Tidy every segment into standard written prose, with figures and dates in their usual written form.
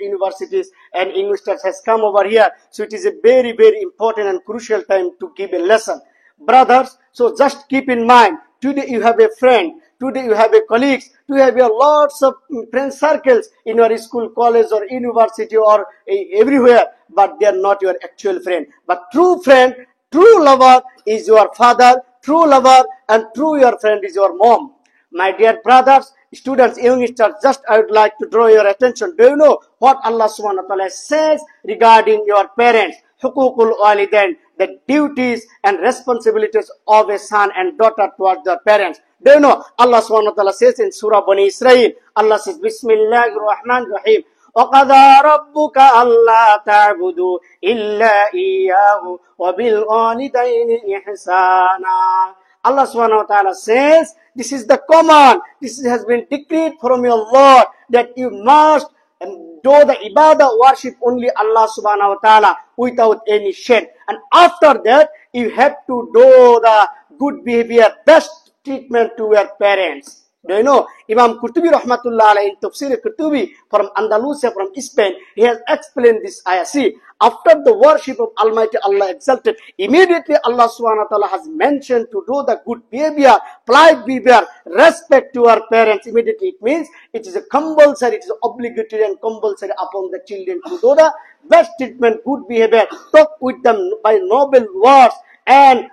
universities and English teachers has come over here. So it is a very, very important and crucial time to give a lesson. Brothers, so just keep in mind, today you have a friend, today you have a colleagues, you have your lots of friend circles in your school, college or university or everywhere, but they are not your actual friend. But true friend, true lover is your father, true lover and true your friend is your mom. My dear brothers, students, youngsters, just I would like to draw your attention. Do you know what Allah subhanahu wa ta'ala says regarding your parents? Hukukul walidain, the duties and responsibilities of a son and daughter towards their parents. Do you know Allah subhanahu wa ta'ala says in Surah Bani Israel, Allah says, Bismillahir Rahmanir Rahim. وَقَضَى رَبُّكَ أَلَّا تَعْبُدُوا إِلَّا إِيَّاهُ وَبِالْوَالِدَيْنِ إِحْسَانًا. Allah subhanahu wa ta'ala says, this is the command, this has been decreed from your Lord, that you must do the ibadah, worship only Allah subhanahu wa ta'ala without any shirk. And after that, you have to do the good behavior, best treatment to your parents. Do you know, Imam Qurtubi rahmatullah alayhi in Tafsir Qurtubi from Andalusia, from Spain, he has explained this ayah. See, after the worship of Almighty Allah exalted, immediately Allah subhanahu wa ta'ala has mentioned to do the good behavior, polite behavior, respect to our parents. Immediately it means it is a compulsory, it is obligatory and compulsory upon the children to do the best treatment, good behavior, talk with them by noble words and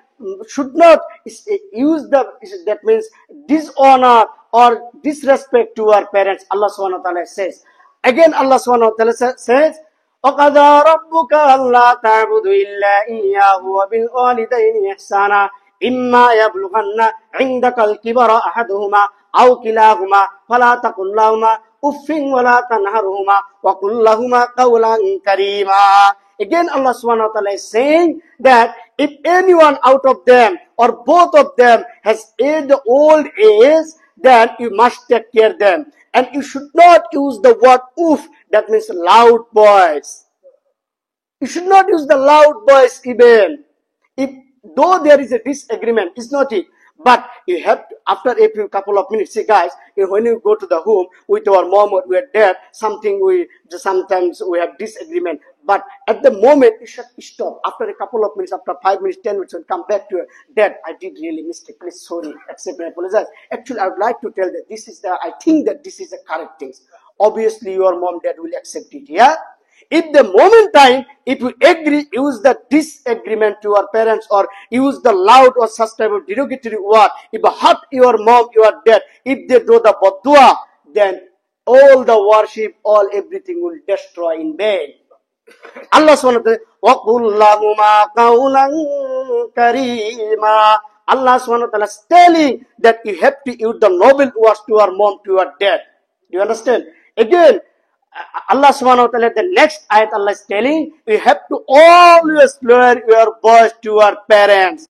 should not use that means dishonor or disrespect to our parents. Allah subhanahu wa ta'ala says. Again Allah subhanahu wa ta'ala says, وَقَضَى رَبُّكَ أَلَّا تَعْبُدُوا إِلَّا إِيَّاهُ وَبِالْوَالِدَيْنِ إِحْسَانًا إِمَّا يَبْلُغَنَّ عِندَكَ الْكِبَرَ أَحَدُهُمَا أَوْ كِلَاهُمَا فَلَا تَقُل لَّهُمَا أُفٍّ وَلَا تَنْهَرْهُمَا وَقُل لَّهُمَا قَوْلًا كَرِيمًا. Again Allah subhanahu wa ta'ala is saying that if anyone out of them or both of them has the old age, then you must take care of them. And you should not use the word oof, that means loud voice. You should not use the loud voice even. Though there is a disagreement, it's not it. But you have to, after a few couple of minutes, see guys, when you go to the home with our mom or with dad, sometimes we have disagreement. But at the moment, you should stop. After a couple of minutes, after 5 minutes, 10 minutes, and come back to your dad. I did really mistake. Please, sorry, accept and apologize. Actually, I would like to tell that this is I think that this is the correct thing. Obviously, your mom, dad will accept it, yeah? If the moment time, if you agree, use the disagreement to your parents or use the loud or such type of derogatory word, if you hurt your mom, your dad, if they do the badua, then all the worship, all everything will destroy in vain. Allah subhanahu wa ta'ala, وَقُلْ لَهُمَا قَوْلًا كَرِيمًا. Allah subhanahu wa ta'ala is telling that you have to use the noble words to your mom, to your dad. Do you understand? Again, Allah subhanahu wa ta'ala, the next ayat Allah is telling, you have to always lower your voice to your parents.